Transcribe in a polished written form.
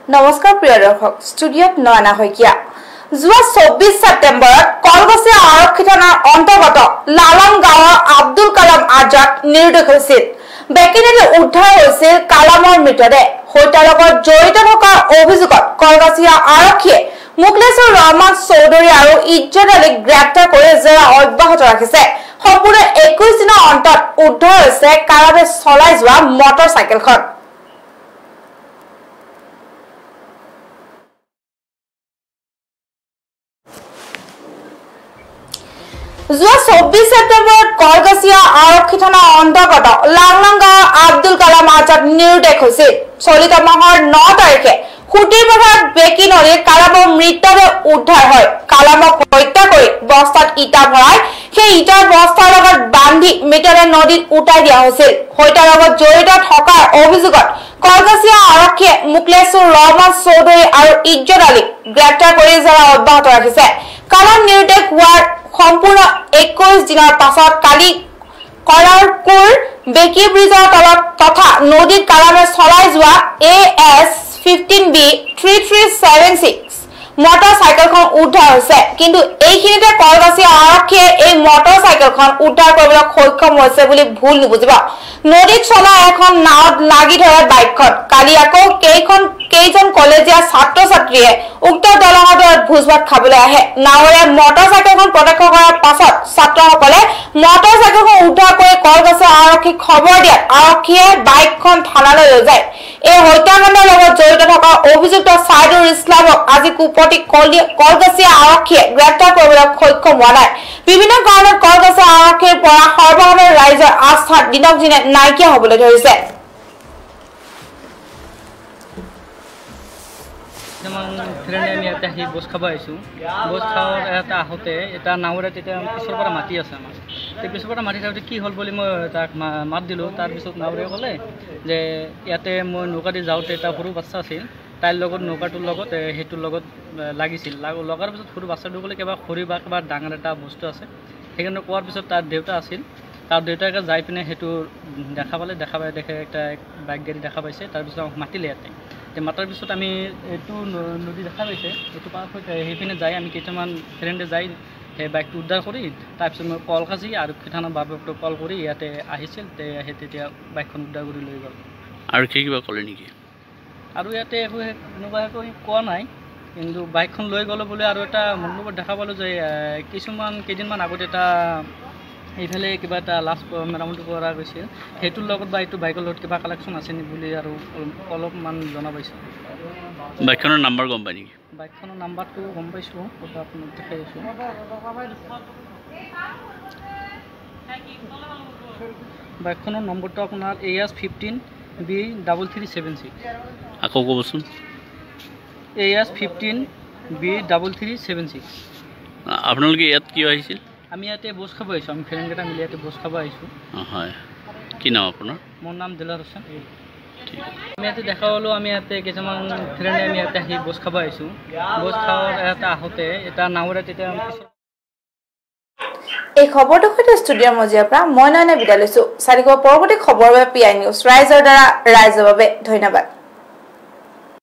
নমস্কাৰ প্ৰিয় দৰ্শক ষ্টুডিঅত নয়না হৈকিয়া যোৱা 24 ছেপ্টেম্বৰত কলগছিয়া আৰক্ষী থানাৰ অন্তৰ্গত লালং গাঁৱৰ আব্দুল কালাম আজাদ নিৰুদ্দেশ হৈছিল বেকিনেলে উদ্ধাৰ হৈছিল কালামৰ মৃতদেহ হত্যাৰ লগত জড়িত থকাৰ অভিযোগত কলগছিয়া আৰক্ষীয়ে মুকলেছৰ ৰহমান চৌধুৰী আৰু ইজ্জত আলীক গ্ৰেপ্তাৰ কৰি জেৰা অব্যাহত ৰাখিছে সম্পূৰ্ণ 21 দিনৰ অন্তত উদ্ধাৰ হৈছে কালামে চলাই যোৱা মটৰচাইকেলখন যোৱা 24 ছেপ্টেম্বৰত কলগছিয়া আৰক্ষী থানাৰ অন্তৰ্গত লালং গাঁৱৰ আব্দুল কালাম আজাদ নিৰুদ্দেশ হৈছিল চলিত মাহৰ 9 তাৰিখে খুটিৰপথাৰত বেকি নদীত কালামৰ মৃতদেহ উদ্ধাৰ হয় কালামক হত্যা কৰি বস্তাত ইটা ভৰাই সেই ইটাৰ বস্তাৰ লগত বান্ধি মৃতদেহ নদীত উটাই দিয়া হৈছিল হত্যাৰ লগত জড়িত থকাৰ অভিযোগত কলগছিয়া আৰক্ষীয়ে মুকলেছৰ ৰহমান চৌধুৰী আৰু ইজ্জত আলীক গ্ৰেপ্তাৰ কৰি জেৰা অব্যাহত ৰাখিছে কালাম নিৰুদ্দেশ হোৱাৰ সম্পূৰ্ণ 21 দিনৰ পাছত কালি কৰাৰপুৰ বেকি ব্ৰিজৰ তলত তথা নদীত কালামে চলাই যোৱা AS 15B 3376 মটৰচাইকেলখন উদ্ধাৰ হৈছে কিন্তু এইখিনিতে কলগছিয়া আৰক্ষীয়ে এই মটৰচাইকেলখন উদ্ধাৰ কৰিবলৈ সক্ষম হৈছে বুলি ভুল নুবুজিব নদীত চলা এখন নাৱত লাগি ধৰে বাইকখন কালি আকৌ কেইজন কলেজীয়া ছাত্ৰ ছাত্ৰীয়ে উক্ত দলঙত ভোজভাত খাবলৈ আহে নাৱৰে মটৰচাইকেলখন প্ৰত্যক্ষ কৰাৰ পাছত ছাত্ৰসকলে মটৰচাইকেলখন উদ্ধাৰ কৰি কলগছিয়া আৰক্ষীক খবৰ দিয়াত আৰক্ষীয়ে বাইকখন থানালৈ লৈ যায় এই হত্যাকাণ্ডৰ লগত জড়িত থকা অভিযুক্ত সাইদুল ইছলামক আজি কুপটি কলগছিয়া আৰক্ষীয়ে গ্ৰেপ্তাৰ কৰিবলৈ সক্ষম হোৱা নাই বিভিন্ন কাৰণত কলগছিয়া আৰক্ষীৰ পৰা সৰ্বসাধাৰণ ৰাইজৰ আস্থা দিনক দিনে নাইকিয়া হ'বলৈ ধৰিছে ফ্ৰেণ্ডে আমি ইয়াতে আহি ভোজ খাব আহিছোঁ ভোজ খাওয়াৰ এটা আহোঁতে এটা নাৱৰে তেতিয়া পিছৰ পৰা মাতি আছে আমাক সেই পিছৰ পৰা মাতি থাকোঁতে কি হ'ল বুলি মই তাক মাত দিলোঁ তাৰপিছত নাৱৰে ক'লে যে ইয়াতে মই নৌকা দি যাওঁতে এটা সৰু বাচ্চা আছিল তাইৰ লগত নৌকাটোৰ লগত সেইটোৰ লগত লাগিছিল লগাৰ পিছত সৰু বাচ্চাটো ক'লে কিবা খৰি বা কিবা ডাঙৰ এটা বস্তু আছে সেইকাৰণে কোৱাৰ পিছত তাৰ দেউতা আছিল তাৰ দেউতাকে যাই পিনে সেইটো দেখা পাই দেখে একটা বাইক গাড়ী দেখা পাইছে তাৰপিছত আমাক মাতিলে ইয়াতে মাতাৰ পিছত আমি এইটো নদী দেখা পাইছে এইটো পাৰ হৈ সেইপিনে যাই আমি কেইটামান ফ্ৰেণ্ডে যাই সেই বাইকটো উদ্ধাৰ কৰি তাৰপিছত মই কলকাজি আৰক্ষী থানাৰ বাবুক কল কৰি ইয়াতে আহিছিল তেতিয়া বাইকখন উদ্ধাৰ কৰি লৈ গ'ল আৰু কিবা ক'লে নেকি আৰু ইয়াতে একো এনেকুৱাকৈ কোৱা নাই কিন্তু বাইকখন লৈ গ'লো বুলি আৰু এটা মনোবল দেখা পালোঁ যে কেইদিনমান আগতে এটা এইফালে কিবা এটা লাষ্ট মেৰামতি কৰা গৈছিল সেইটোৰ লগত বা এইটো বাইকৰ লগত কিবা কালেকশ্যন আছে নেকি বুলি আৰু অলপমান জনা পাইছোঁ বাইকখনৰ নাম্বাৰ গম পাই নেকি বাইকখনৰ নাম্বাৰটো গম পাইছোঁ কথা আপোনাক দেখাই আছোঁ বাইকখনৰ নম্বৰটো আপোনাৰ AS 15B 3376 আকৌ ক'বচোন AS 15B 3376 আপোনালোকে ইয়াত কি আহিছিল আমি ইয়াতে ভোজ খাব আহিছোঁ আমি ফ্ৰেণ্ডকেইটা মিলি ইয়াতে ভোজ খাব আহিছোঁ হয় কি নাম আপোনাৰ মোৰ নাম দিলাৰ হোসেন আমি ইয়াতে দেখা পালোঁ আমি ইয়াতে কিছুমান ফ্ৰেণ্ডে আমি ইয়াতে আহি ভোজ খাব আহিছোঁ ভোজ খাওয়াৰ এটা আহোঁতে এটা নাৱৰে তেতিয়া এই খবৰটো সৈতে ষ্টুডিঅ'ৰ মজিয়াৰ পৰা মই নয়নে বিদায় লৈছোঁ চাৰিশ পৰৱৰ্তী খবৰৰ বাবে PI নিউজ ৰাইজৰ দ্বাৰা ৰাইজৰ বাবে ধন্যবাদ